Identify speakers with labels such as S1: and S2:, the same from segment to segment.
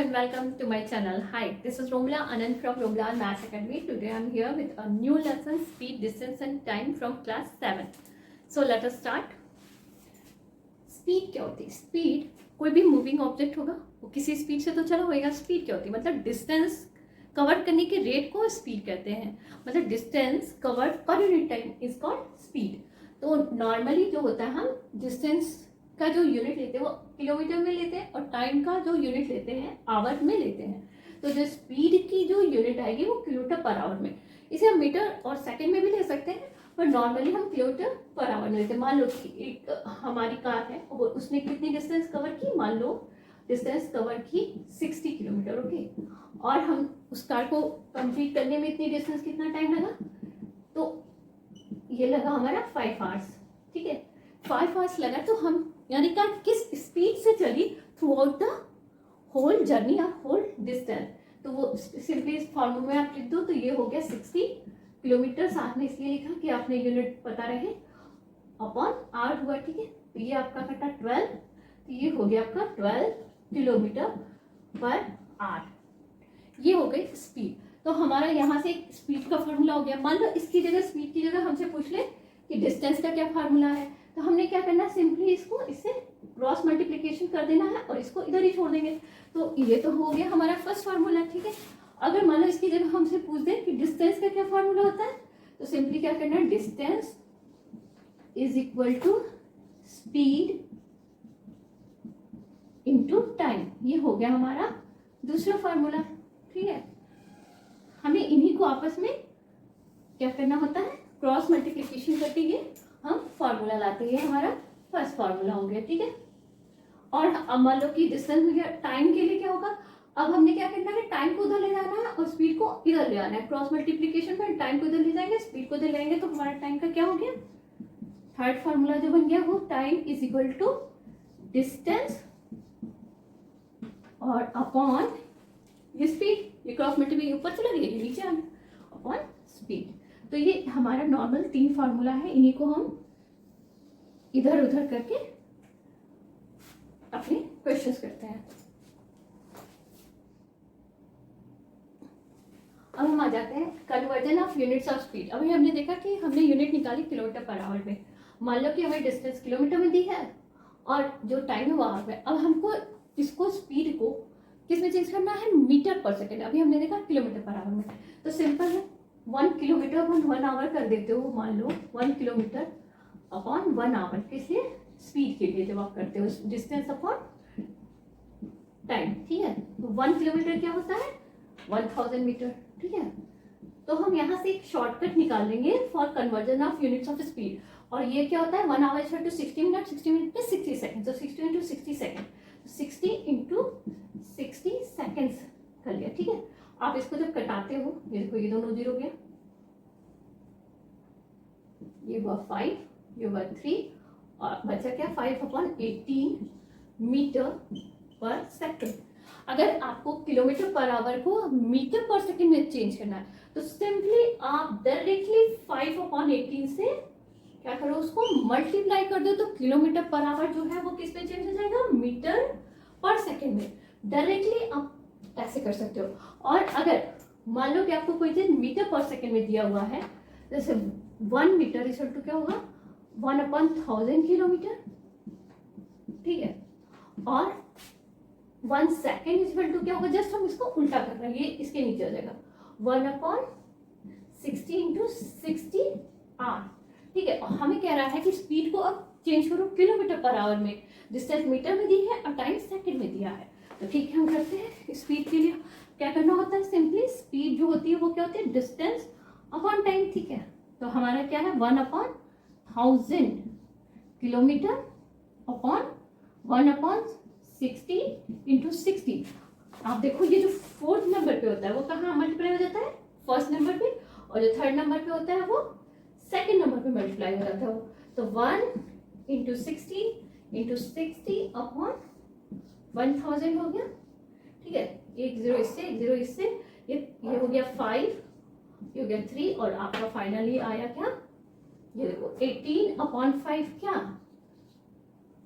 S1: and welcome to my channel. Hi, this is Romla Anand from Romla Maths Academy. Today I am here with a new lesson, speed, distance and time from class 7. So let us start. Speed क्या होती है? Speed कोई भी moving object होगा, वो किसी speed से तो चला होगा. स्पीड क्या होती है? मतलब डिस्टेंस कवर करने के रेट को स्पीड कहते हैं. मतलब distance covered per unit time is called speed. तो नॉर्मली जो होता है, हम डिस्टेंस का जो यूनिट लेते हैं वो किलोमीटर में लेते हैं और टाइम का जो यूनिट लेते हैं आवर में लेते हैं. तो जो स्पीड की जो यूनिट आएगी वो किलोमीटर पर आवर में. इसे हम मीटर और सेकंड में भी ले सकते हैं, पर नॉर्मली हम किलोमीटर पर आवर में लेते हैं. मान लो कि एक हमारी कार है, वो उसने कितनी डिस्टेंस कवर की, मान लो डिस्टेंस कवर की 60 किलोमीटर. ओके, और हम उस कार को कंप्लीट करने में इतनी डिस्टेंस कितना टाइम लगा, तो ये लगा हमारा 5 आवर्स. ठीक है, 5 आवर्स लगा. तो हम यानी कार किस स्पीड से चली throughout the whole journey और होल डिस्टेंस, तो वो सिंपली इस फॉर्मूले में आप लिख दो. तो ये हो गया 60 किलोमीटर. साथ में इसलिए लिखा कि आपने यूनिट पता रहे, अपॉन आवर हुआ. ठीक है, तो ये आपका कटा 12, तो ये हो गया आपका 12 किलोमीटर पर आवर. ये हो गई स्पीड. तो हमारा यहाँ से स्पीड का फॉर्मूला हो गया. मान लो इसकी जगह, स्पीड की जगह हमसे पूछ ले कि डिस्टेंस का क्या फार्मूला है, तो हमने क्या करना है, सिंपली इसको इससे क्रॉस मल्टीप्लिकेशन कर देना है और इसको इधर ही छोड़ देंगे. तो ये तो हो गया हमारा फर्स्ट फार्मूला. ठीक है, अगर मान लो इसकी जगह हमसे पूछ दे कि डिस्टेंस का क्या फार्मूला होता है, तो सिंपली क्या करना है, distance is equal to speed into time. ये हो गया हमारा दूसरा फार्मूला. ठीक है, हमें इन्हीं को आपस में क्या करना होता है, क्रॉस मल्टीप्लिकेशन करके ये हम फार्मूला लाते हैं. हमारा फर्स्ट फार्मूला हो गया. ठीक है, और अब मान लो कि डिस्टेंस में टाइम के लिए क्या होगा, अब हमने क्या करना है, टाइम को उधर ले जाना है और स्पीड को इधर ले आना है. क्रॉस मल्टीप्लिकेशन में टाइम को इधर ले जाएंगे, स्पीड को इधर ले जाएंगे, तो हमारा टाइम का क्या हो गया, थर्ड फार्मूला जो बन गया वो time is equal to distance और अपॉन ये स्पीड. ये क्रॉस मल्टीप्लिकेशन ऊपर चला गया, ये नीचे आ गया, अपॉन स्पीड. तो ये हमारा नॉर्मल 3 फार्मूला है. इन्हीं को हम इधर उधर करके अपने क्वेश्चंस करते हैं. अब हम आ जाते हैं conversion of units of speed. अभी हमने देखा कि हमने यूनिट निकाली किलोमीटर पर आवर में. मान लो कि हमें डिस्टेंस किलोमीटर में दी है और जो टाइम है वो आवर में. अब हमको इसको स्पीड को किस में चेंज करना है, मीटर पर सेकेंड. अभी हमने देखा किलोमीटर पर आवर में, तो सिंपल है, 1 किलोमीटर अपन 1 आवर कर देते हो. मान लो 1 किलोमीटर अपॉन 1 आवर, किसलिए, स्पीड के लिए जब आप करते हो, डिस्टेंस अपॉन टाइम. ठीक है, तो 1 किलोमीटर क्या होता है, 1000 मीटर. ठीक है, तो हम यहाँ से एक शॉर्टकट निकाल लेंगे for conversion of units of speed. और ये क्या होता है, 1 hour is to 60 minute, 60 minute में 60 सेकेंड, तो 60 इंटू 60 सेकेंड, 60 इंटू 60 सेकेंड्स कर लिया. ठीक है, आप इसको जब कटाते हो, ये देखो ये दोनों 0 गया, ये हुआ 5, ये हुआ 3, और बचा क्या, 5/18 मीटर पर सेकेंड. अगर आपको किलोमीटर पर आवर को मीटर पर सेकेंड में चेंज करना है, तो सिंपली आप डायरेक्टली 5/18 से क्या करो, उसको मल्टीप्लाई कर दो, तो किलोमीटर पर आवर जो है वो किस में चेंज हो जाएगा, मीटर पर सेकेंड में. डायरेक्टली आप ऐसे कर सकते हो. और अगर मान लो कि आपको कोई चीज मीटर पर सेकेंड में दिया हुआ है, जैसे 1 मीटर इक्वल टू क्या होगा, 1/1000 किलोमीटर. ठीक है, और 1 सेकेंड इक्वल टू क्या होगा, जस्ट हम इसको उल्टा कर रहे हैं, ये इसके नीचे आ जाएगा, 1/60 इंटू 60 आर. ठीक है, और हमें कह रहा है कि स्पीड को अब चेंज करो किलोमीटर पर आवर में, डिस्टेंस मीटर में दी है और टाइम सेकेंड में दिया है. तो ठीक है, हम करते हैं. स्पीड के लिए क्या करना होता है, सिंपली स्पीड जो होती है वो क्या होती है, डिस्टेंस अपॉन टाइम. ठीक है, तो हमारा क्या है, 1/1000 किलोमीटर अपॉन 1/60 इंटू 60. आप देखो ये जो 4th नंबर पे होता है वो कहाँ मल्टीप्लाई हो जाता है, फर्स्ट नंबर पे, और जो 3rd नंबर पे होता है वो सेकेंड नंबर पे मल्टीप्लाई हो जाता है वो. तो 1 इंटू 60 इंटू 60 अपॉन 1000 हो गया. ठीक है, एक 0 इससे, एक 0 इससे, ये हो गया 5, ये हो गया 3, और आपका फाइनली आया क्या, ये देखो 18/5. क्या,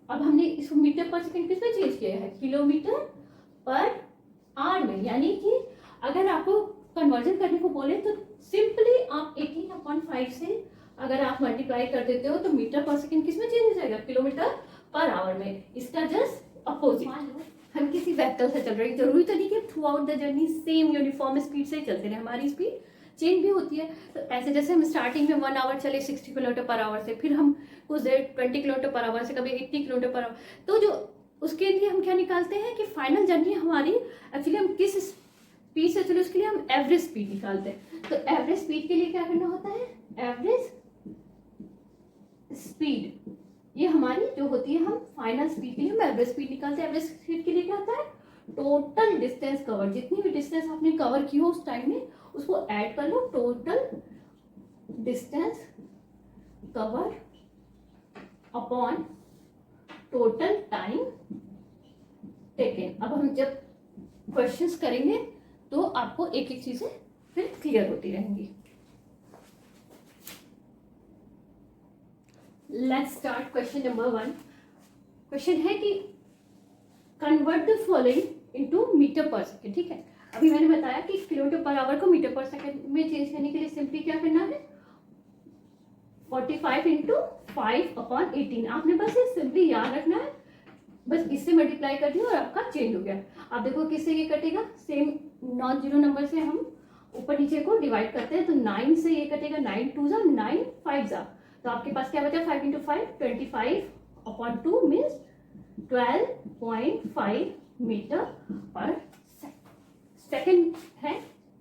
S1: अब हमने इसको मीटर पर सेकेंड किस में चेंज किया है, किलोमीटर पर आर में, यानी कि अगर आपको कन्वर्जन करने को बोले तो सिंपली आप 18/5 से अगर आप मल्टीप्लाई कर देते हो तो मीटर पर सेकेंड किस में चेंज हो जाएगा, किलोमीटर पर आवर में। इसका जस्ट अपोजिट, हम किसी वेक्टर से चल रहे हैं, जरूरी तो नहीं कि through out the journey same uniform speed से ही चलते रहे, हमारी स्पीड चेंज भी होती है। तो ऐसे जैसे हम स्टार्टिंग में 1 आवर चले 60 किलोमीटर पर आवर से, फिर हम कुछ देर 20 किलोमीटर पर आवर से, कभी 80 किलोमीटर पर आवर, तो जो उसके लिए हम क्या निकालते हैं कि फाइनल जर्नी हमारी एक्चुअली हम किस स्पीड से चले उसके लिए हम एवरेज स्पीड निकालते हैं। तो एवरेज स्पीड के लिए क्या करना होता है, एवरेज स्पीड ये हमारी जो होती है, हम फाइनल स्पीड के लिए हम एवरेज स्पीड निकालते हैं। एवरेज स्पीड के लिए क्या होता है, टोटल डिस्टेंस कवर, जितनी भी डिस्टेंस आपने कवर की हो उस टाइम में उसको ऐड कर लो, total distance cover upon total time taken. अब हम जब क्वेश्चंस करेंगे तो आपको एक एक चीजें फिर क्लियर होती रहेंगी। Let's start question number 1। Question है कि convert the following into metre पर सेकेंड। ठीक है, अभी मैंने बताया कि किलोमीटर पर आवर को मीटर पर सेकेंड में चेंज करने के लिए सिंपली क्या करना है, 45 इंटू 5/18। आपने बस ये सिंपली याद रखना है, बस इससे मल्टीप्लाई कर दिया और आपका चेंज हो गया। आप देखो किससे ये कटेगा, सेम नॉन जीरो नंबर से हम ऊपर नीचे को डिवाइड करते हैं, तो 9 से ये कटेगा, 9 2 जा 9 5 जा, तो आपके पास क्या बचा, 5 इंटू 5 25/2 मीन्स 12.5 मीटर पर सेकेंड है।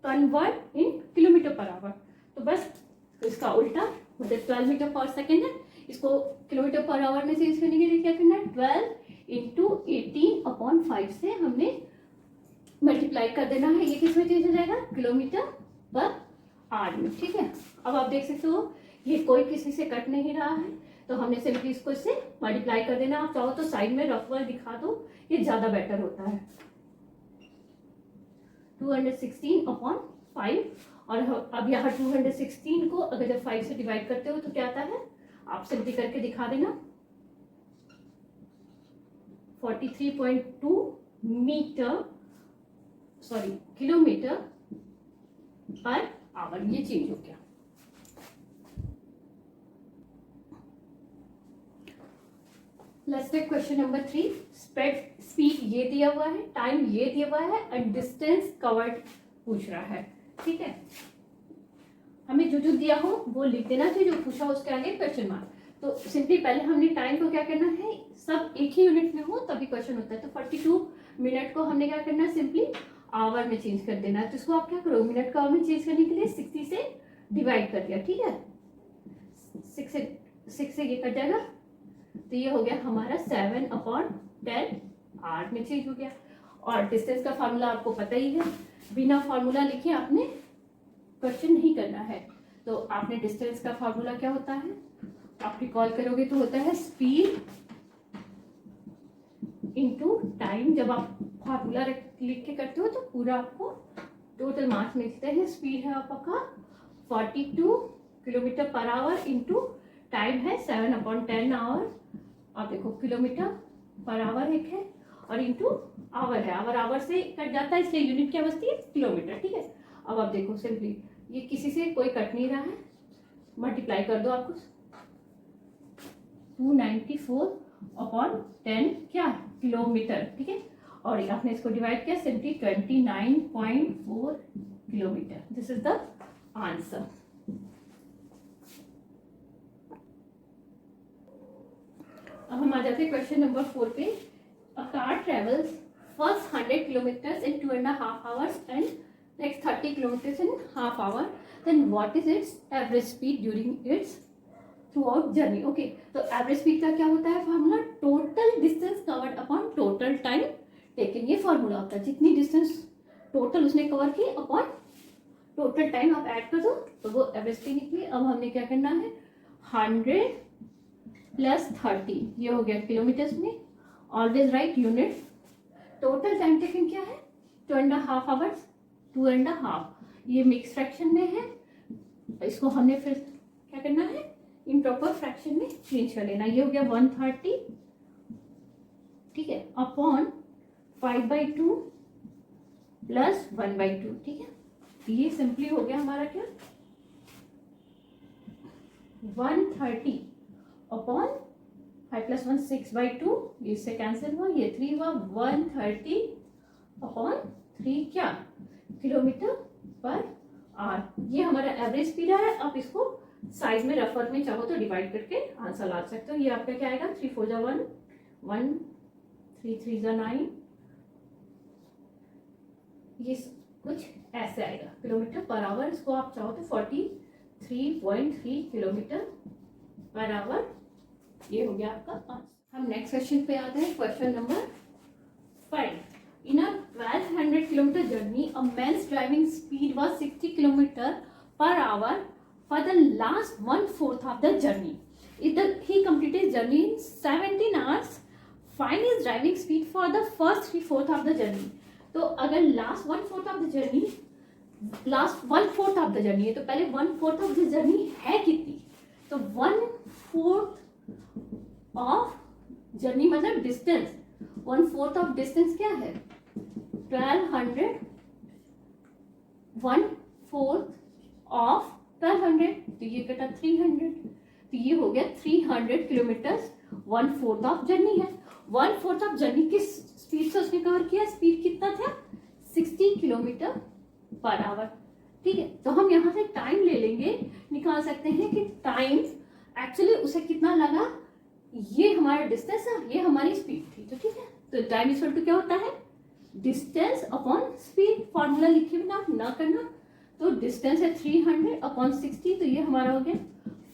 S1: Convert in kilometre per our, तो बस इसका उल्टा, मतलब 12 मीटर पर सेकेंड है, इसको किलोमीटर पर आवर में चेंज करने के लिए क्या करना है, 12 इंटू 18/5 से हमने मल्टीप्लाई कर देना है। ये किस में चेंज हो जाएगा, किलोमीटर पर आवर में। ठीक है, अब आप देख सकते हो ये कोई किसी से कट नहीं रहा है, तो हमने सिंपली इसको इससे मल्टीप्लाई कर देना। आप चाहो तो साइड में रफ वर्क दिखा दो, ये ज्यादा बेटर होता है। 216/5, और अब यहाँ 216 को अगर जब 5 से डिवाइड करते हो तो क्या आता है, आप सिंपली करके दिखा देना, 43.2 metre, sorry kilometre per hour, ये चेंज हो गया। Let's take question number 3। Speed ये दिया हुआ है, टाइम ये दिया हुआ है, एंड डिस्टेंस कवर्ड पूछ रहा है। ठीक है, हमें जो जो दिया हो वो लिख देना चाहिए, जो पूछा हो उसके आगे क्वेश्चन मार्क। तो सिंपली पहले हमने टाइम को क्या करना है, सब एक ही यूनिट में हो तभी क्वेश्चन होता है। तो 42 मिनट को हमने क्या करना है, सिंपली आवर में चेंज कर देना है। तो इसको आप क्या करो, मिनट को आवर में चेंज करने के लिए 60 से डिवाइड कर दिया। ठीक है, 6 से ये कट जाएगा, तो ये हो गया हमारा 7/10 आवर में चेंज हो गया। और डिस्टेंस का फार्मूला आपको पता ही है, बिना फार्मूला लिखे आपने क्वेश्चन नहीं करना है। तो आपने डिस्टेंस का फार्मूला क्या होता है, आप रिकॉल करोगे तो होता है स्पीड इनटू टाइम। जब आप फार्मूला लिख के करते हो तो पूरा आपको टोटल मार्क्स मिलते हैं। स्पीड है आपका 42 kilometre per our into time है 7/10 आवर। आप देखो किलोमीटर पर आवर एक है और इंटू आवर है, आवर से कट जाता है इसलिए यूनिट क्या बचती है, किलोमीटर। ठीक है, अब आप देखो सिंपली ये किसी से कोई कट नहीं रहा है, मल्टीप्लाई कर दो आपको 294/10 क्या किलोमीटर। ठीक है, और आपने इसको डिवाइड किया simply 29.4 kilometre. This is the answer. अब हम आ जाते हैं क्वेश्चन नंबर 4 पे। A car travels first 100 kilometres in 2.5 hours and next 30 kilometers in half hour, then what is its average speed during its throughout journey? Okay, तो average speed का क्या होता है formula, total distance covered upon total time taken. ये formula होता है, जितनी distance total उसने कवर की अपॉन टोटल टाइम आप ऐड कर दो तो वो एवरेज स्पीड निकली। अब हमने क्या करना है, 100 प्लस 30, ये हो गया किलोमीटर्स में, always right unit. Total time taken क्या है, 2.5 hours, 2.5, ये मिक्स फ्रैक्शन में है, इसको हमने फिर क्या करना है, इम्प्रॉपर फ्रैक्शन में चेंज कर लेना। ये हो गया 130, ठीक है, अपॉन 5/2 प्लस 1/2, ठीक है। ये सिंपली हो गया हमारा क्या, 130 अपॉन 5 + 1 6/2, इससे कैंसिल हुआ, ये 3 हुआ, 130 अपॉन 3 क्या, किलोमीटर पर आवर। ये हमारा एवरेज स्पीड है। आप इसको साइज में रफर में चाहो तो डिवाइड करके आंसर ला सकते हो। ये आपका क्या आएगा, 3 4 = 1, 1 3 3 = 9, ये कुछ ऐसे आएगा किलोमीटर पर आवर। इसको आप चाहो तो 43.3 किलोमीटर पर आवर। ये हो गया आपका आंसर। हम नेक्स्ट क्वेश्चन पे आते हैं, question number 5। In a 1200 kilometer journey, a man's driving speed was 60 kilometer per hour for the last 1/4 of the journey. He completed his journey in 17 hours. Find his driving speed for the first 3/4 of the journey. तो अगर last 1/4 of the journey, last 1/4 of the journey है तो पहले 1/4 of the journey है कितनी, तो 1/4 of journey मतलब distance, 1/4 of distance क्या है, 1200, 1/4 ऑफ 1200, तो ये कटा 300, तो ये हो गया 300 किलोमीटर 1/4 ऑफ जर्नी है। 1/4 ऑफ जर्नी किस स्पीड से उसने कवर किया, स्पीड कितना था, 60 किलोमीटर पर आवर, ठीक है। तो हम यहाँ से टाइम ले लेंगे, निकाल सकते हैं कि टाइम एक्चुअली उसे कितना लगा, ये हमारा डिस्टेंस है, ये हमारी स्पीड थी, तो ठीक है। तो टाइम इक्वल टू क्या होता है, डिस्टेंस अपॉन स्पीड। फॉर्मूला लिखे बिना ना करना, तो डिस्टेंस है 300 अपॉन 60, तो ये हमारा हो गया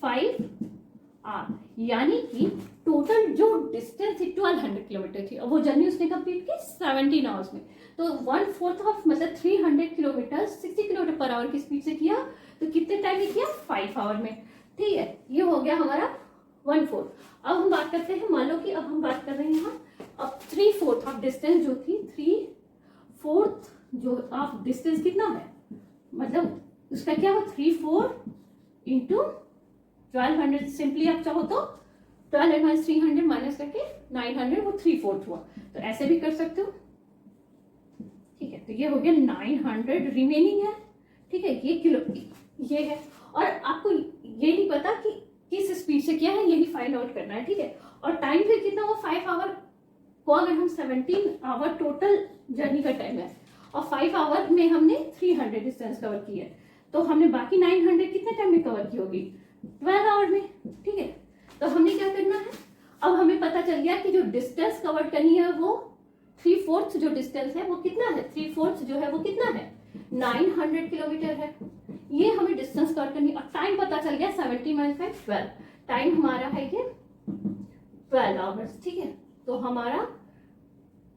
S1: 5r, यानी कि टोटल जो डिस्टेंस थी 1200 किलोमीटर थी और वो जर्नी उसने कंप्लीट की 17 आवर्स में। तो 1/4 ऑफ मतलब 300 किलोमीटर 60 किलोमीटर पर आवर की स्पीड से किया, तो कितने टाइम में किया, 5 आवर में, ठीक है। ये हो गया हमारा 1/4। अब हम बात करते हैं, मान लो कि अब हम बात कर रहे हैं यहाँ, अब 3/4 ऑफ डिस्टेंस जो थी, 3/4 जो ऑफ डिस्टेंस कितना है, मतलब उसका क्या हो, 3/4 इंटू 1200। सिंपली आप चाहो तो 1200 300 माइनस करके 900, वो 3/4 हुआ, तो ऐसे भी कर सकते हो, ठीक है। तो ये हो गया 900 रिमेनिंग है, ठीक है। ये किलो ये है, और आपको ये नहीं पता कि किस स्पीड से किया है, यही फाइंड आउट करना है, ठीक है। और टाइम फिर कितना हुआ, 5 आवर को अगर हम 17 आवर टोटल जर्नी का टाइम है और 5 आवर में हमने 300 डिस्टेंस कवर की है, तो हमने बाकी 900 कितने टाइम में कवर की होगी, 12 आवर में, ठीक है। तो हमने क्या करना है, अब हमें पता चल गया कि जो डिस्टेंस कवर करनी है वो 3/4 जो डिस्टेंस है वो कितना है, 3/4 जो है वो कितना है, 900 किलोमीटर है। ये हमें डिस्टेंस कवर करनी, और टाइम पता चल गया 70 - 5 12, टाइम हमारा है ये 12 आवर्स, ठीक है। तो हमारा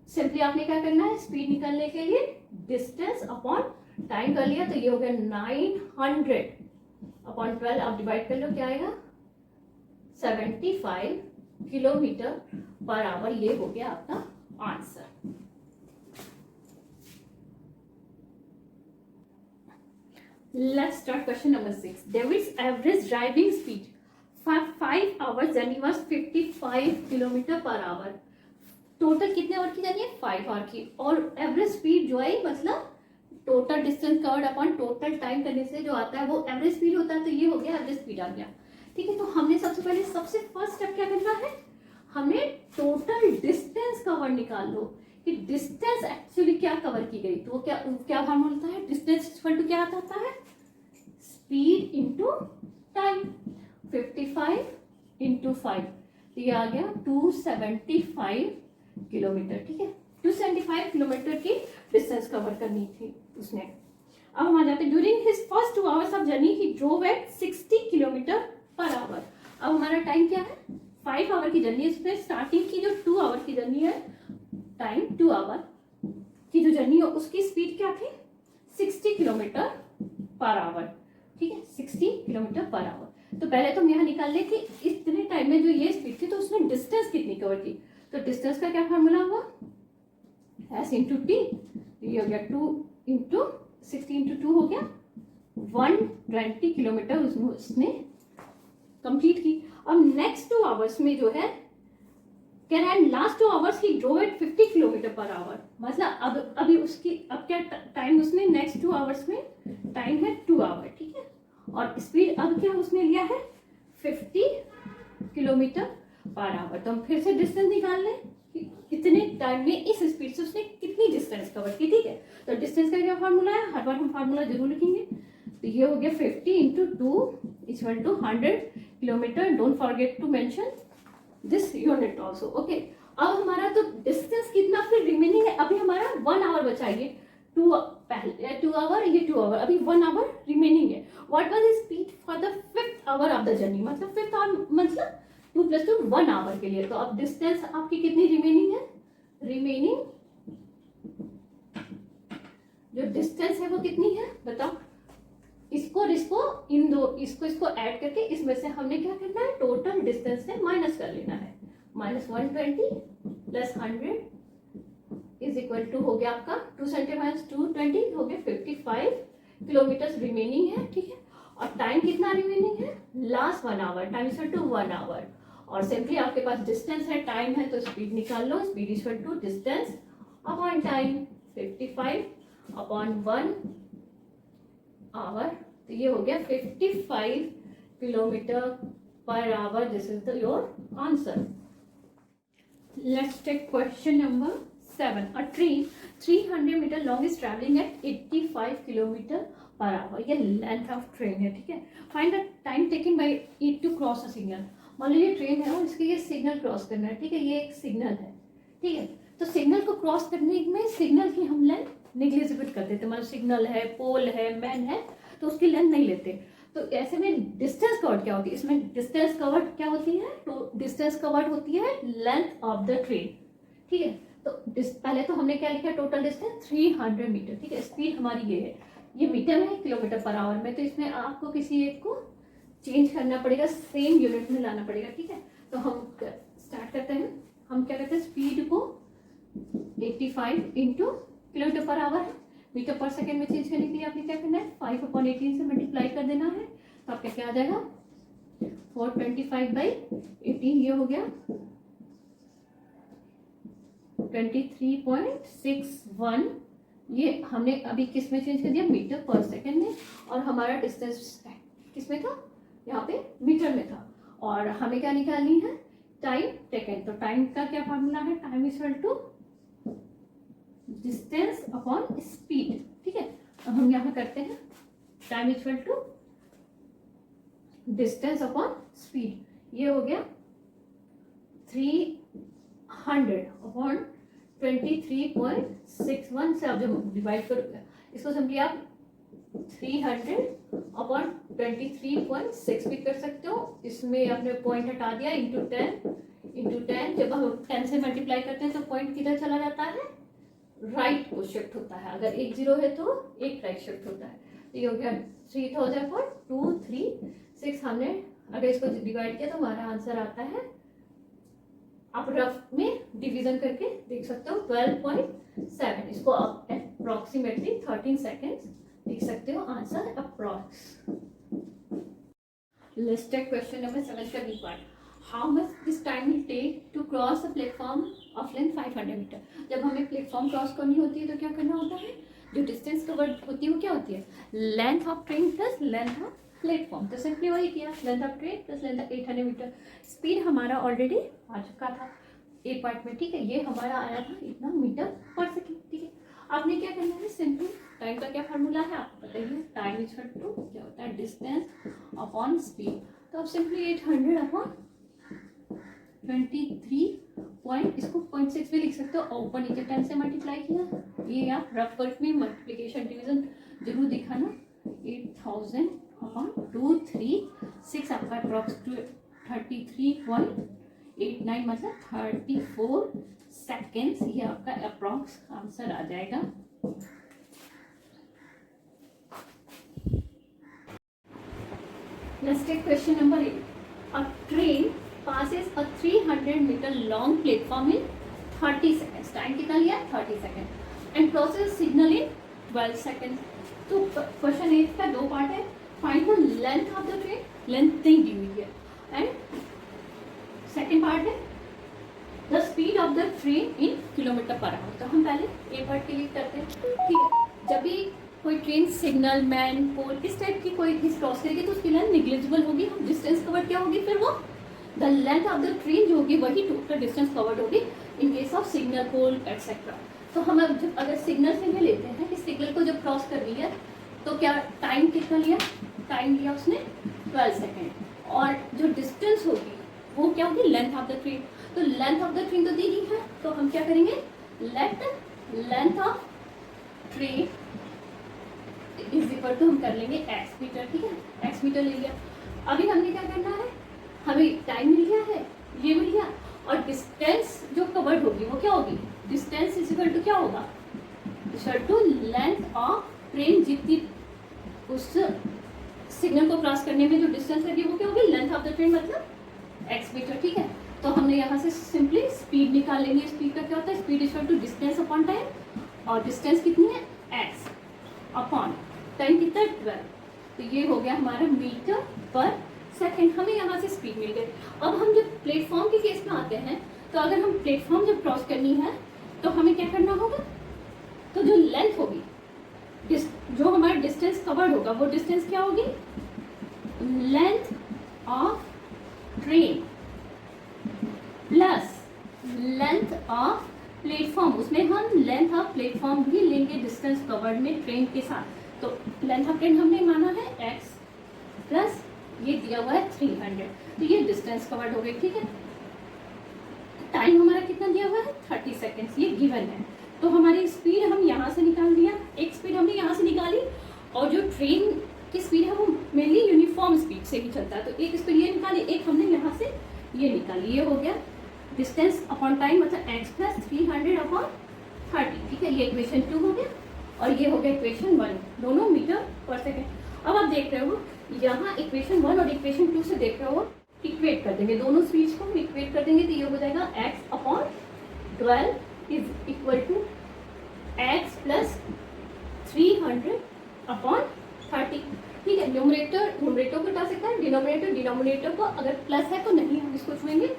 S1: सिंपली आपने क्या करना है, स्पीड निकालने के लिए डिस्टेंस अपॉन टाइम कर लिया, तो ये हो गया 900 अपॉन 12, आप डिवाइड कर लो, क्या आएगा 75 किलोमीटर पर आवर। ये हो गया आपका answer. Let's start question number 6. David's average driving speed for 5 hours journey was 55 kilometre per our. Total कितने आवर की जर्नी है, 5 आवर की, और एवरेज स्पीड जो है मतलब total distance covered upon total time करने से जो आता है वो एवरेज स्पीड होता है, तो ये हो गया एवरेज स्पीड आ गया, ठीक है। तो हमने सबसे पहले सबसे फर्स्ट स्टेप क्या करना है, हमें टोटल डिस्टेंस कवर निकाल लो कि डिस्टेंस एक्चुअली क्या कवर की गई, तो क्या क्या फॉर्मूला होता है, डिस्टेंस इक्वल टू क्या आता है, स्पीड इंटू टाइम, 55 इंटू 5, तो ये आ गया 275 किलोमीटर, ठीक है। 275 किलोमीटर की डिस्टेंस कवर करनी थी उसने। अब हम आ जाते हैं, during his first 2 hours of journey he drove at 60 kilometre per hour. अब हमारा टाइम क्या है, 5 आवर की जर्नी, इसमें स्टार्टिंग की जो 2 आवर की जर्नी है, टाइम 2 आवर की जो जर्नी है उसकी स्पीड क्या थी, 60 किलोमीटर पर आवर, ठीक है, 60 किलोमीटर पर आवर। तो पहले तो हम यहाँ निकाल ले कि इतने टाइम में जो ये स्पीड थी तो उसने डिस्टेंस कितनी कवर की, तो डिस्टेंस का क्या फार्मूला हुआ, एस इंटू टी, ये हो गया 2 इंटू 60 इंटू 2 हो गया 120 किलोमीटर उसने कंप्लीट की। अब नेक्स्ट 2 आवर्स में जो है कह रहा है लास्ट 2 आवर्स ही drove at 50 kilometre per hour, मतलब अभी उसकी अब क्या टाइम उसने नेक्स्ट 2 आवर्स में टाइम है 2 आवर, ठीक है, और स्पीड अब क्या उसने लिया है 50 किलोमीटर पर आवर। तो हम फिर से डिस्टेंस निकाल लें कि कितने टाइम में इस स्पीड से उसने कितनी डिस्टेंस कवर की, ठीक है। तो डिस्टेंस का क्या फार्मूला है, हर बार हम फार्मूला जरूर लिखेंगे। तो ये हो गया 50 into 2 equal to 100 kilometre. Don't forget to mention this unit also, okay. अब हमारा तो डिस्टेंस कितना फिर रिमेनिंग है, अभी हमारा 1 आवर बचा, ये 2 पहले 2 आवर, ये 2 आवर, अभी 1 आवर रिमेनिंग है। What was the speed for the 5th hour of the journey, मतलब 5th आवर मतलब 2 + 2 1 आवर के लिए। तो अब डिस्टेंस आपकी कितनी रिमेनिंग है, रिमेनिंग जो डिस्टेंस है वो कितनी है बताओ। इसको और इसको इन दो इसको ऐड करके इसमें से हमने क्या करना है, टोटल डिस्टेंस से माइनस कर लेना है। -120 + 100 इज इक्वल टू हो गया आपका 2 सेंटीमीटर 220 हो गया 55 किलोमीटर रिमेनिंग है, ठीक है। और टाइम कितना रिमेनिंग है, last 1 hour, time is equal to 1 hour. और सिंपली आपके पास डिस्टेंस है, टाइम है, तो स्पीड निकाल लो। Speed is equal to distance upon time, 55 upon 1 hour. तो ये हो गया 55 kilometre per hour. This is the your answer. Let's take question number 7. A train 300 metre long is travelling at 85 kilometre per hour. ये length of train है, ठीक है। Find the time taken by it to cross a signal. मान लो ये train है और इसके ये सिग्नल क्रॉस करना है, ठीक है, ये एक सिग्नल है, ठीक है। तो सिग्नल को क्रॉस करने में सिग्नल की हम लेंथ निग्लेजिबल कर देते, मतलब सिग्नल है, पोल है, मैन है, तो उसकी लेंथ नहीं लेते। तो ऐसे में डिस्टेंस कवर्ड क्या होती है, इसमें डिस्टेंस कवर्ड क्या होती है, तो डिस्टेंस कवर्ड होती है लेंथ ऑफ द ट्रेन, ठीक है। तो पहले तो हमने क्या लिखा, टोटल डिस्टेंस 300 मीटर, ठीक है। स्पीड हमारी ये है, ये मीटर में, किलोमीटर पर आवर में, तो इसमें आपको किसी एक को चेंज करना पड़ेगा, सेम यूनिट में लाना पड़ेगा, ठीक है। तो हम स्टार्ट करते हैं, हम क्या करते हैं, स्पीड को 85 इंटू किलोमीटर पर आवर है, मीटर पर सेकेंड में चेंज करने के लिए आपने क्या करना है, 5/18 से मल्टीप्लाई कर देना है। तो आपका क्या आ जाएगा, 425/18, ये हो गया 23.61। ये हमने अभी किस में चेंज कर दिया, मीटर पर सेकेंड में। और हमारा डिस्टेंस किस में था, यहाँ पे मीटर में था। और हमें क्या निकालनी है, टाइम टेकन। तो टाइम का क्या फॉर्मूला है, time is equal to distance upon speed, ठीक है। अब हम यहाँ करते हैं, time is equal to distance upon speed. ये हो गया 300 अपॉन 23.61 से आप जब डिवाइड करोगे इसको सिंपली आप 300 अपॉन 23.6 भी कर सकते हो। इसमें आपने पॉइंट हटा दिया, इंटू 10। जब हम 10 से मल्टीप्लाई करते हैं तो पॉइंट किधर चला जाता है, राइट को शिफ्ट होता है। अगर एक 0 है तो एक राइट शिफ्ट होता है। तो ये हो गया 3000/236। हमने अगर इसको डिवाइड किया तो हमारा आंसर आता है, आप रफ में डिवीजन करके देख सकते हो, 12.7। इसको आप अप्रोक्सीमेटली 13 सेकेंड्स देख सकते हो, answer approx. Let's take question number 7 का B part. How much this time will take to cross the platform of length 500 metre. जब हमें प्लेटफॉर्म क्रॉस करनी होती है तो क्या करना होता है, जो डिस्टेंस कवर्ड होती है वो क्या होती है, length of train plus length of platform. तो सिंपली वही किया, length of train plus length of 800 metre. Speed हमारा ऑलरेडी आ चुका था एक पार्ट में, ठीक है। ये हमारा आया था इतना मीटर पर सेकेंड, ठीक है। आपने क्या करना है, सिंपली टाइम का क्या फार्मूला है आपको बताइए, टाइम इज इक्वल टू क्या होता है, डिस्टेंस अपॉन स्पीड। तो आप सिंपली 800 अपॉन 23 इसको 0.6 भी लिख सकते हो, और ऊपर नीचे 10 से मल्टीप्लाई किया। ये आप रफ वर्क में मल्टीप्लिकेशन डिवीजन जरूर दिखाना। 8000 अपॉन 236 आपका अप्रॉक्स 33.89 मतलब 34 सेकेंड्स। ये आपका अप्रॉक्स आंसर आ जाएगा। Let's take question number 8. A train passes a 300 meter long platform in 30 seconds. Time कितना लिया, 30 second, and crosses signal in 12 seconds. तो क्वेश्चन 8 का 2 पार्ट है। Find the length of the train, length नहीं दी हुई है, and second part है the speed of the train in kilometre per our. तो हम पहले ए पार्ट क्लिक करते हैं, ठीक है। जब भी कोई ट्रेन सिग्नल, मैन, पोल इस टाइप की कोई चीज क्रॉस करेगी तो उसकी लेंथ निग्लिजिबल होगी, डिस्टेंस कवर्ड क्या होगी, फिर वो the length of the train जो होगी वही टोटल डिस्टेंस कवर्ड होगी in case of signal, pole etcetera. तो हम अब जब अगर सिग्नल से भी लेते हैं कि सिग्नल को जब क्रॉस कर रही है तो क्या टाइम कितना लिया, टाइम लिया उसने 12 सेकेंड, और जो डिस्टेंस होगी वो क्या होगी, लेंथ ऑफ द ट्रेन। तो लेंथ ऑफ द ट्रेन तो दी गई है, तो हम क्या करेंगे, let length of train is equal to हम कर लेंगे एक्स मीटर, ठीक है, एक्स मीटर ले लिया। अभी हमने क्या करना है, हमें टाइम मिल गया है, ये मिल गया, और डिस्टेंस जो कवर्ड होगी वो क्या होगी, डिस्टेंस इज इक्वल टू क्या होगा, equal to length of train, जितनी उस सिग्नल को क्रॉस करने में जो डिस्टेंस लगी वो क्या होगी, लेंथ ऑफ द ट्रेन मतलब एक्स मीटर, ठीक है। तो हमने यहाँ से सिंपली स्पीड निकाल लेंगे। स्पीड का क्या होता है, speed equal to distance upon time, और डिस्टेंस कितनी है, एक्स अपॉन टाइम कितना है 12। तो ये हो गया हमारा मीटर पर सेकेंड। हमें यहाँ से स्पीड मिल गई। अब हम जब प्लेटफॉर्म के केस में आते हैं तो अगर हम प्लेटफॉर्म जब क्रॉस करनी है तो हमें क्या करना होगा, तो जो लेंथ होगी, जो हमारा डिस्टेंस कवर्ड होगा वो डिस्टेंस क्या होगी, length of train plus length of platform, उसमें हम लेंथ ऑफ प्लेटफॉर्म भी लेंगे डिस्टेंस कवर्ड में ट्रेन के साथ। तो लेंथ ऑफ ट्रेन हमने माना है x प्लस ये दिया हुआ है 300, तो ये डिस्टेंस कवर्ड हो गई, ठीक है। टाइम हमारा कितना दिया हुआ है 30 सेकेंड्स, ये गिवन है। तो हमारी स्पीड हम यहाँ से निकाल दिया, एक स्पीड हमने यहाँ से निकाली, और जो ट्रेन की स्पीड है वो मेनली यूनिफॉर्म स्पीड से ही चलता है, तो एक स्पीड ये निकाली, एक हमने यहाँ से ये निकाली, ये हो गया डिस्टेंस अपॉन टाइम मतलब x प्लस 300 अपॉन 30, ठीक है। ये इक्वेशन 2 हो गया, और ये हो गया इक्वेशन 1, दोनों मीटर पर सेकेंड। अब आप देख रहे हो यहाँ इक्वेशन 1 और इक्वेशन 2 से देख रहे हो, इक्वेट कर देंगे दोनों स्पीड्स को, इक्वेट कर देंगे तो ये हो जाएगा x upon 12 is equal to x plus 300 upon 30, ठीक है। न्यूमरेटर को कटा सकता है, डिनोमिनेटर को अगर प्लस है तो नहीं हम इसको छुएंगे,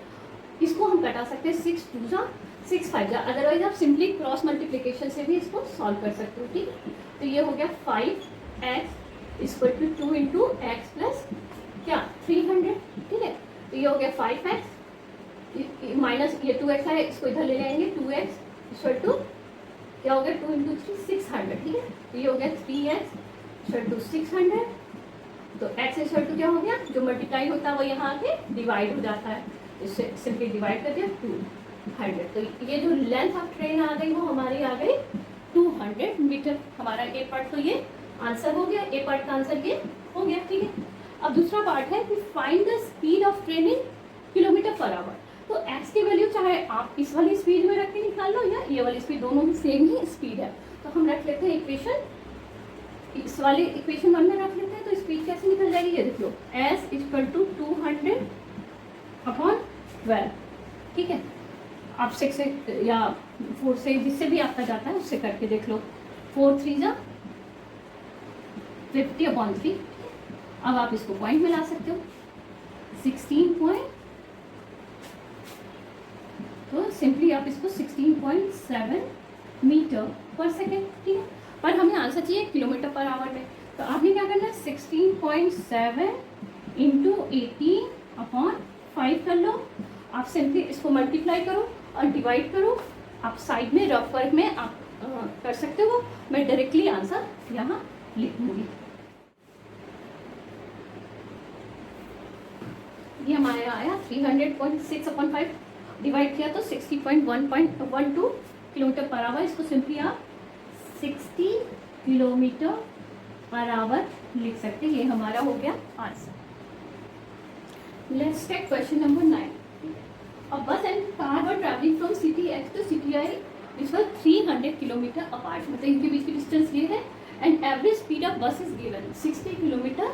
S1: इसको हम कटा सकते हैं 6 2 जा 6 5 जा, अदरवाइज आप सिंपली क्रॉस मल्टीप्लिकेशन से भी इसको सॉल्व कर सकते हो, ठीक है। तो ये हो गया 5x equal to 2 into x plus क्या 300, ठीक है। तो ये हो गया 5x माइनस ये 2x है, इसको इधर ले जाएंगे, 2x इक्वल टू क्या हो गया 2 इंटू 3 600, ठीक है। तो ये हो गया 3x इक्वल टू 600, तो x इक्वल टू क्या हो गया, जो मल्टीप्लाई होता है वो यहाँ आके डिवाइड हो जाता है, इससे सिंपली डिवाइड कर दिया 200। तो ये जो लेंथ ऑफ ट्रेन आ गई वो हमारी आ गई 200 मीटर। हमारा ए पार्ट तो ये आंसर हो गया, ए पार्ट का आंसर ये हो गया, ठीक है। अब दूसरा पार्ट है कि find the speed of train in kilometre per our. तो एक्स की वैल्यू चाहे आप इस वाली स्पीड में रख के निकाल लो या ये वाली स्पीड, दोनों ही सेम ही स्पीड है। तो हम रख लेते हैं इक्वेशन, इस वाले इक्वेशन 1 में रख लेते हैं, तो स्पीड कैसे निकल जाएगी ये देख लो, s इक्वल टू 200 अपॉन 12, ठीक है। आप 6 से या 4 से जिससे भी आपका जाता है उससे करके देख लो, 4 3 जा 50 अपॉन 3। अब आप इसको पॉइंट में ला सकते हो 16 पॉइंट, तो सिंपली आप इसको 16.7 मीटर पर सेकेंड, ठीक है। पर हमें आंसर चाहिए किलोमीटर पर आवर में, तो आपने क्या करना है 16.7 इंटू 18 अपॉन 5 कर लो। आप सिंपली इसको मल्टीप्लाई करो और डिवाइड करो, आप साइड में रफ वर्क में आप कर सकते हो, मैं डायरेक्टली आंसर यहाँ लिख दूँगी। ये हमारा आया 300.6 अपॉन 5, डिवाइड किया तो 60.1.12 किलोमीटर पर आवर। इसको सिंपली आप 60 किलोमीटर पर आवर लिख सकते हैं। ये हमारा हो गया answer. Let's take question number 9। A bus and car were traveling from city X to city Y which was 300 kilometre apart, मतलब इनके बीच की डिस्टेंस ये है, एंड एवरेज स्पीड ऑफ बस is given 60 kilometre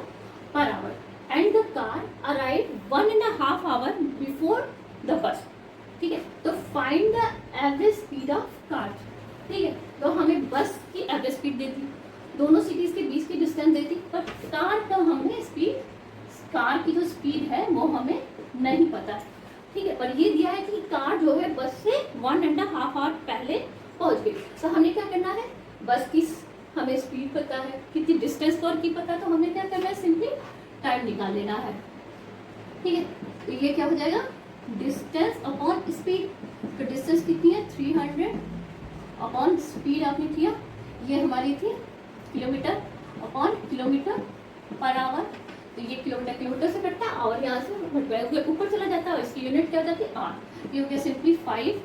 S1: per our and the car arrive 1.5 hour before the bus, ठीक है। तो find the average speed of car, ठीक है। तो हमें बस की एवरेज स्पीड देती, दोनों सिटीज के बीच की डिस्टेंस देती, पर कार का हमें स्पीड, कार की जो स्पीड है वो हमें नहीं पता, ठीक है। और ये दिया है कि कार जो है बस से 1.5 आवर पहले पहुंच गई। तो हमें क्या करना है, बस की हमें स्पीड पता है, कितनी डिस्टेंस कवर की पता है, तो हमें क्या करना है, सिंपली टाइम निकाल लेना है। ठीक है, तो ये क्या हो जाएगा, डिस्टेंस अपॉन स्पीड। तो डिस्टेंस कितनी है, 300 अपॉन स्पीड आपने किया, ये हमारी थी kilometre upon kilometre per our. तो ये किलोमीटर से कटता है, आवर यहाँ से मल्टीप्लाई ऊपर चला जाता है, इसकी यूनिट क्या हो जाती है, आर। ये हो गया सिंपली 5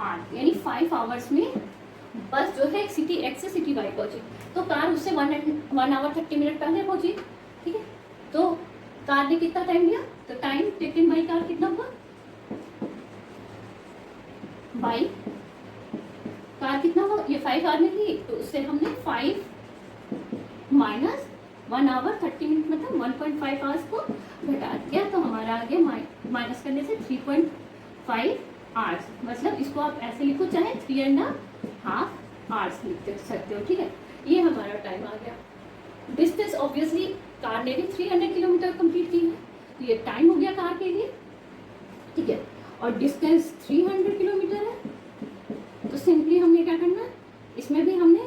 S1: आर, यानी 5 आवर्स में बस जो है सिटी एक्स से सिटी वाई पहुंची। तो कार उससे 1 आवर 30 मिनट पहले पहुंची। ठीक है, तो कार ने कितना टाइम लिया, तो टाइम टेकन बाई कार कितना हुआ, बाई कार कितना हुआ, ये 5 आवर में थी, तो उससे हमने 5 माइनस 1 आवर 30 मिनट मतलब 1.5 आवर्स को घटा दिया। तो हमारा आगे माइनस करने से 3.5 आवर्स, मतलब इसको आप ऐसे लिखो, चाहे 3.5 आवर्स लिख सकते हो। ठीक है, ये हमारा टाइम आ गया। डिस्टेंस ऑब्वियसली कार ने भी 300 किलोमीटर कंप्लीट की है, तो ये टाइम हो गया कार के लिए। ठीक है, और डिस्टेंस 300 किलोमीटर है, तो सिंपली हमने क्या करना है, इसमें भी हमने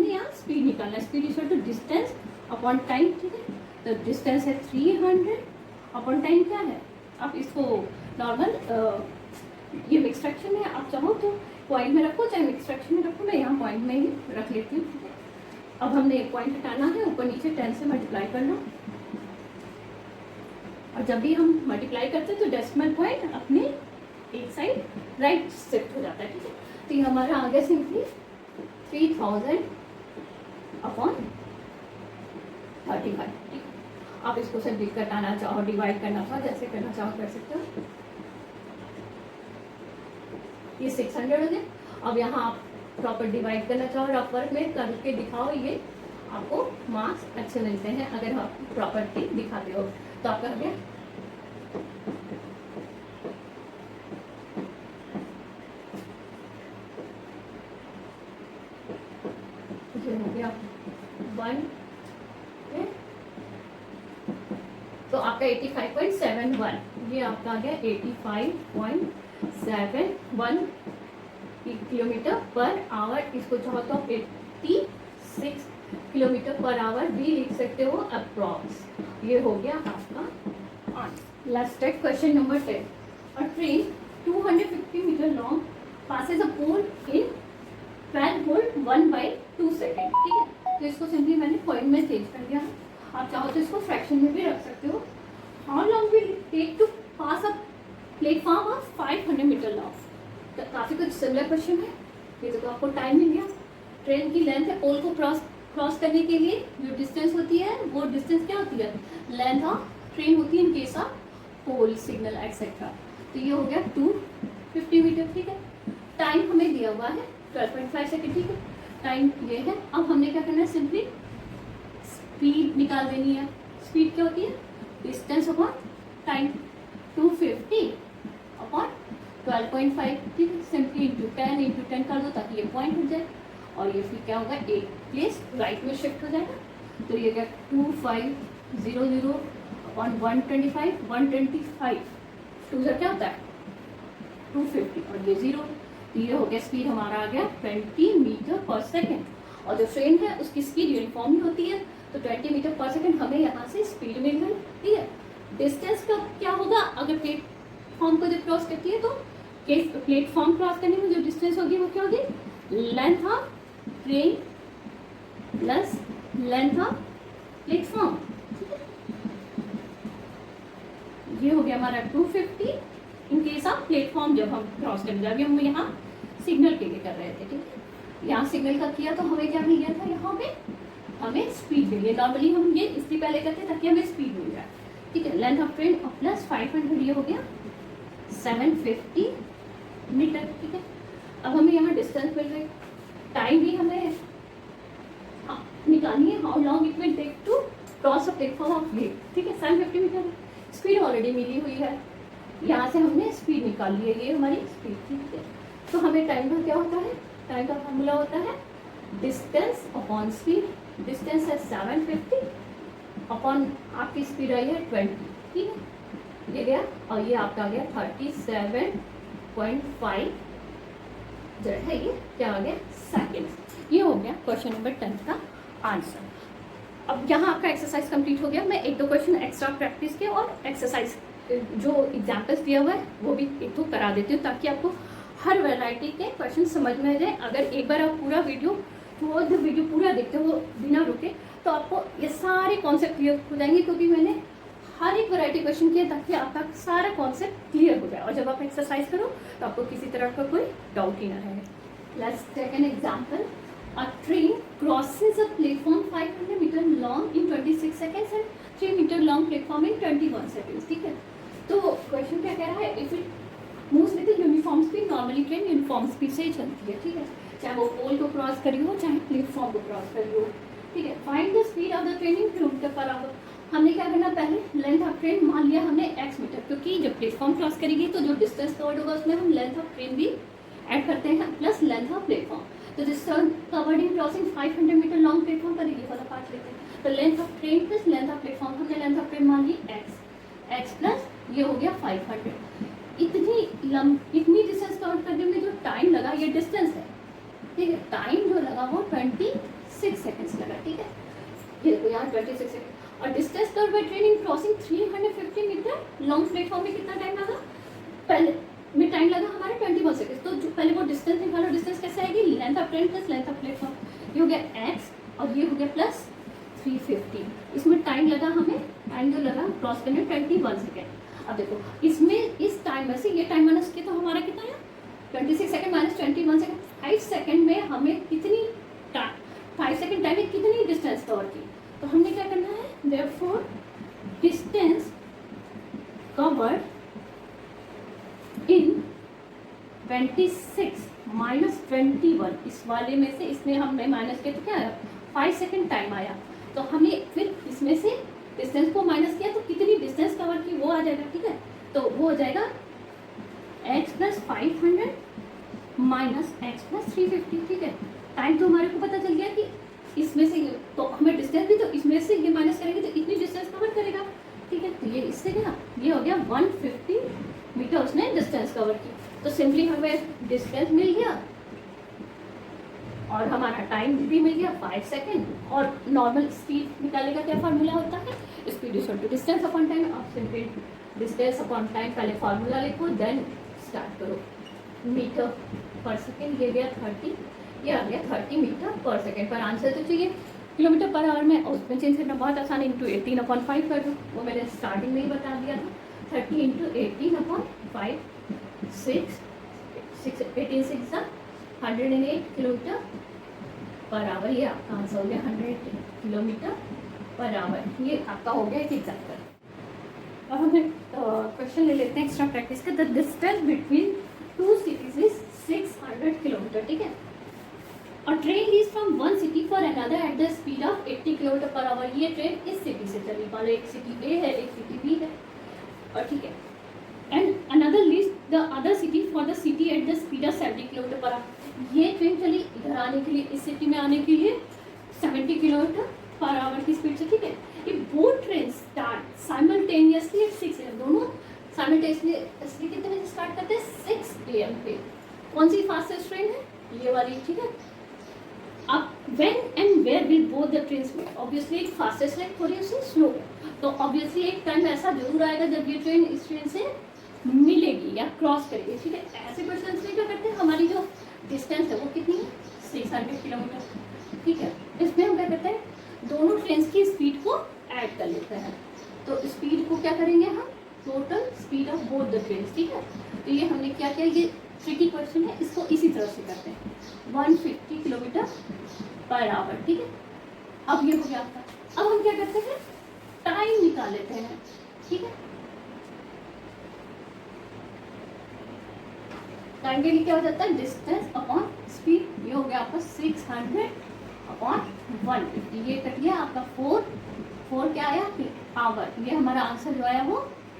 S1: यहाँ स्पीड निकालना है। Speed equal to distance upon time. ठीक है, तो डिस्टेंस है 300 अपॉन टाइम क्या है, आप इसको नॉर्मल ये मिक्स फ्रैक्शन में आप चाहो तो पॉइंट में रखो, चाहे मिक्स फ्रैक्शन में रखो, मैं यहाँ पॉइंट में ही रख लेती हूँ। अब हमने एक पॉइंट हटाना है, ऊपर नीचे 10 से मल्टीप्लाई करना, और जब भी हम मल्टीप्लाई करते हैं तो डेसिमल पॉइंट अपने एक साइड राइट शिफ्ट हो जाता है। ठीक है, तो ये हमारा आ गया सिंपली 3000 अपॉन 35। ठीक है, आप इसको सिंपली घटाना चाहो, डिवाइड करना चाहो, जैसे करना चाहो कर सकते हो। ये 600 हो गया। अब यहाँ आप प्रॉपर डिवाइड करना चाहो, रफ वर्क में करके दिखाओ, ये आपको मार्क्स अच्छे मिलते हैं अगर आप प्रॉपर्टी दिखाते हो। तो आपका हो गया हो गया 1, तो आपका 85.71, ये आपका आ गया 85.71 किलोमीटर पर आवर। इसको चाहो तो आप 86 किलोमीटर पर आवर भी लिख सकते हो अप्रॉक्स। ये हो गया आपका answer. Last take question number 10। A train 250 metre long passes a pole in 12 volt 1/2 second. ठीक है, तो इसको सिंपली मैंने पॉइंट में चेंज कर दिया। आप चाहो तो इसको फ्रैक्शन में भी रख सकते हो। How long will it take to pass a platform of 500 metre long. काफी कुछ सिमिलर क्वेश्चन है। ये तो आपको टाइम मिल गया। ट्रेन की लेंथ है, पोल को क्रॉस करने के लिए जो डिस्टेंस होती है वो डिस्टेंस क्या होती है, लेंथ ऑफ ट्रेन होती है in case of pole signal etcetera. तो ये हो गया 250 मीटर। ठीक है, टाइम हमें दिया हुआ है 12.5 सेकेंड। ठीक है, टाइम ये है। अब हमने क्या करना है, सिंपली स्पीड निकाल देनी है। स्पीड क्या होती है, डिस्टेंस अपॉन टाइम, 250 अपॉन 12.5। ठीक है, सिंपली इंटू 10 कर दो ताकि ये पॉइंट हो जाए, और ये फिर क्या होगा, एक प्लेस राइट में शिफ्ट हो जाएगा। तो ये क्या 2500 अपॉन 125, 125 टू से क्या होता है 250, और ये 0। तो ये हो गया स्पीड हमारा आ गया 20 मीटर पर सेकेंड। और जो ट्रेन है उसकी स्पीड यूनिफॉर्म ही होती है, तो 20 मीटर पर सेकेंड हमें यहाँ से स्पीड मिल गई। ठीक है, डिस्टेंस का क्या होगा, अगर प्लेटफॉर्म को जब क्रॉस करती है तो प्लेटफॉर्म क्रॉस करने में जो डिस्टेंस होगी वो क्या होगी, length of train plus length of platform. ये हो गया हमारा 250 इन केस ऑफ प्लेटफॉर्म जब हम क्रॉस करने जाएंगे। हम यहाँ सिग्नल के लिए कर रहे थे। ठीक है, यहाँ सिग्नल का किया तो हमें क्या मिल गया था, यहाँ पे हमें स्पीड मिली है। नॉर्मली हम ये इसलिए पहले करते हैं ताकि हमें स्पीड मिल जाए। ठीक है, लेंथ ऑफ ट्रेन और प्लस 500, ये हो गया 750 मीटर। ठीक है, अब हमें यहाँ डिस्टेंस मिल रही, टाइम भी हमें निकालनी है, how long it will take to cross a platform of ये। ठीक है, 750 मीटर स्पीड ऑलरेडी मिली हुई है, यहाँ से हमने स्पीड निकाल ली है, ये हमारी स्पीड। ठीक है, तो हमें टाइम का क्या होता है, टाइम का फॉर्मूला होता है डिस्टेंस अपॉन स्पीड। डिस्टेंस है 750 अपॉन आपकी स्पीड आई है 20। ठीक है, ये गया और ये आपका आ गया 37.5 जो है ये क्या आ गया सेकेंड्स। ये हो गया क्वेश्चन नंबर 10 का आंसर। अब यहाँ आपका एक्सरसाइज कंप्लीट हो गया। मैं एक दो क्वेश्चन एक्स्ट्रा प्रैक्टिस के और एक्सरसाइज जो एग्जाम्पल्स दिया हुआ है वो भी एक दो करा देती हूँ ताकि आपको हर वैरायटी के क्वेश्चन समझ में आ जाए। अगर एक बार आप पूरा वीडियो पूरा देखते हो बिना रुके तो आपको ये सारे कॉन्सेप्ट क्लियर हो जाएंगे, क्योंकि मैंने हर एक वैरायटी क्वेश्चन किया ताकि आपका सारा कॉन्सेप्ट क्लियर हो जाए और जब आप एक्सरसाइज करो तो आपको किसी तरह का कोई डाउट ही ना रहे। Let's take an example. A train crosses a platform 500 metre long in 26 seconds and 3 metre long platform in 21 seconds. ठीक है, तो क्वेश्चन क्या कह रहा है, if it moves with uniform speed, normally train uniform speed से ही चलती है। ठीक है, चाहे वो पोल को क्रॉस करी हो चाहे प्लेटफॉर्म को क्रॉस करी हो। ठीक है, find the speed of the train in kilometre per our. हमने क्या करना, पहले लेंथ ऑफ ट्रेन मान लिया हमने x मीटर, क्योंकि जब प्लेटफॉर्म क्रॉस करेगी तो जो डिस्टेंस कवर्ड होगा उसमें हम लेंथ ऑफ ट्रेन भी ऐड करते हैं प्लस लेंथ ऑफ प्लेटफॉर्म। तो distance covered in crossing 500 metre long platform पर ये वाला पार्ट लेते हैं। तो length of train plus length of platform, हमने लेंथ ऑफ ट्रेन मान ली x प्लस ये हो गया 500। इतनी डिस्टेंस कवर करने में जो टाइम लगा ये डिस्टेंस है। ठीक है, टाइम जो लगा वो 26 सेकेंड्स लगा। ठीक है, ये देखो यहाँ 26 सेकेंड। और distance covered by train in crossing 350 metre long platform में कितना टाइम लगा, पहले में टाइम लगा हमारा 21 सेकेंड। तो जो पहले वो डिस्टेंस निकालो, डिस्टेंस कैसे आएगी, length of train plus length of platform. ये हो गया x और ये हो गया प्लस 350। इसमें टाइम लगा हमें, टाइम जो लगा क्रॉस करने 21 सेकेंड। अब देखो इसमें इस टाइम में से ये टाइम माइनस किया तो हमारा कितना है 26 सेकेंड माइनस 21 सेकेंड। 5 सेकेंड में हमें कितनी 5 सेकेंड टाइम में कितनी डिस्टेंस कवर की, तो हमने क्या करना है, therefore डिस्टेंस कवर्ड इन 26 माइनस 21, इस वाले में से इसमें हमने माइनस किया तो क्या आया 5 सेकेंड टाइम आया। तो हमने फिर इसमें से डिस्टेंस को माइनस किया तो कितनी डिस्टेंस कवर की वो आ जाएगा। ठीक है, तो वो हो जाएगा x plus 500 minus x plus 350। ठीक है, टाइम तो हमारे को पता चल गया कि इसमें से तो हमें डिस्टेंस भी तो इसमें से ये माइनस करेंगे तो इतनी डिस्टेंस कवर करेगा। ठीक है, तो ये इससे क्या, ये हो गया 150 मीटर उसने डिस्टेंस कवर की। तो सिंपली हमें डिस्टेंस मिल गया और हमारा टाइम भी मिल गया 5 सेकेंड। और नॉर्मल स्पीड निकालने का क्या फार्मूला होता है, speed is equal to distance upon time. आप सिंपली डिस्टेंस अपॉन टाइम पहले फार्मूला लिखो देन स्टार्ट करो। मीटर पर सेकेंड ये गया 30, ये आ गया 30 मीटर पर सेकेंड। पर आंसर तो चाहिए किलोमीटर पर आवर में, और उसमें चेंज करना बहुत आसान, इंटू 18/5 कर दो। वो मैंने स्टार्टिंग में ही बता दिया था। 30 इंटू 18/5 18 6 108 किलोमीटर पर आवर। ये आपका आंसर हो गया 100 किलोमीटर पर आवर। ये आपका हो गया एक एग्जाम्पल। अब हम क्वेश्चन ले लेते हैं एक्स्ट्रा प्रैक्टिस का। The distance between 2 cities is 600 kilometre. ठीक है, और train lease from one city for another at the speed of 80 kilometre per hour. ये ट्रेन इस सिटी से चली, मान लो एक सिटी ए है एक सिटी बी है, और ठीक है, and another lease the other city for the city at the speed of 70 kilometre per hour. ये ट्रेन चली इधर आने के लिए, इस सिटी में आने के लिए 70 किलोमीटर पर आवर की स्पीड से। ठीक है, ये both train start simultaneously eight 6 AM। दोनों साइमल्टेनियसली कितने बजे स्टार्ट करते हैं 6 AM पे। कौन सी फास्टेस्ट ट्रेन है, ये वाली। ठीक है, अब when and where will both the trains meet. Obviously एक फास्टेस्ट है, थोड़ी उससे स्लो है, तो ऑब्वियसली एक टाइम ऐसा जरूर आएगा जब ये ट्रेन इस ट्रेन से मिलेगी या क्रॉस करेगी। ठीक है, ऐसे क्वेश्चन में क्या करते हैं, हमारी जो डिस्टेंस है वो कितनी है 600 किलोमीटर। ठीक है, इसमें हम क्या करते हैं, दोनों ट्रेन की स्पीड को ऐड कर लेते हैं। तो स्पीड को क्या करेंगे हम, total speed of both the train. ठीक है, तो ये हमने क्या किया, ये ट्रिकी क्वेश्चन है, इसको इसी तरह से करते हैं 150 किलोमीटर पर आवर। ठीक है, अब ये हो गया आपका। अब हम क्या करते हैं, टाइम निकाल लेते हैं। ठीक है, टाइम के लिए क्या हो जाता है, डिस्टेंस अपॉन स्पीड। ये हो गया आपका 600 अपॉन 150। ये कट गया आपका 4 क्या आया आवर। ये हमारा आंसर जो आया वो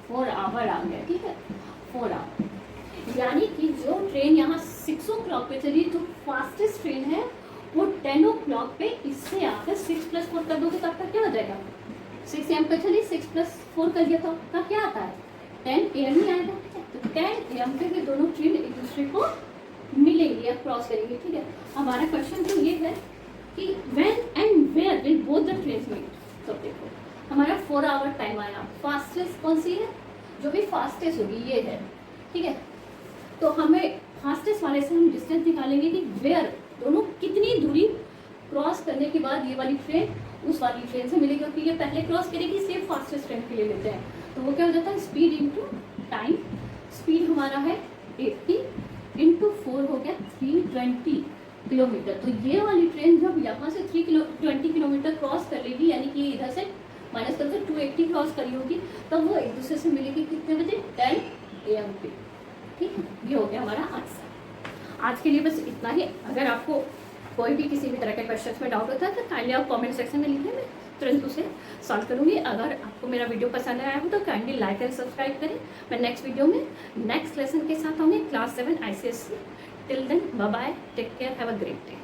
S1: 4 आवर आ गया। ठीक है, 4 आवर, यानी कि जो ट्रेन यहाँ 6 o'clock पे चली, जो फास्टेस्ट ट्रेन है वो 10 o'clock पे इससे आकर 6 + 4 कर दोगे तो आपका क्या हो जाएगा, 6 AM पे चली, 6 + 4 कर दिया तो आपका क्या आता है 10 AM ही आएगा, ठीक है। तो 10 AM पे दोनों ट्रेन एक दूसरे को मिलेंगे या क्रॉस करेंगे, ठीक है। हमारा क्वेश्चन तो ये है कि when and where will both the trains meet. तो देखो हमारा 4 आवर टाइम आया, फास्टेस्ट कौन सी है, जो भी फास्टेस्ट होगी ये है, ठीक है। तो हमें फास्टेस्ट वाले से हम डिस्टेंस निकालेंगे कि वेयर दोनों कितनी दूरी क्रॉस करने के बाद ये वाली ट्रेन उस वाली ट्रेन से मिलेगी, क्योंकि ये पहले क्रॉस करेगी, सेम फास्टेस्ट ट्रेन के लिए लेते हैं। तो वो क्या हो जाता है, स्पीड इंटू टाइम। स्पीड हमारा है 80 इंटू 4 हो गया 320 किलोमीटर। तो ये वाली ट्रेन जब यहाँ से 320 किलोमीटर क्रॉस कर लेगी, यानी कि इधर से माइनस कर 280 क्रॉस करी होगी, तब वो एक दूसरे से मिलेगी कितने बजे, 10 AM पे, ठीक है। ये हो गया हमारा आंसर। आज के लिए बस इतना ही। अगर आपको कोई भी किसी भी तरह के क्वेश्चन में डाउट होता है तो काइंडली आप कमेंट सेक्शन में लिखें, मैं तुरंत उसे सॉल्व करूँगी। अगर आपको मेरा वीडियो पसंद आया हो तो काइंडली लाइक एंड सब्सक्राइब करें। मैं नेक्स्ट वीडियो में नेक्स्ट लेसन के साथ होंगे, class 7 ICSE। Till then bye bye, take care, have a great day.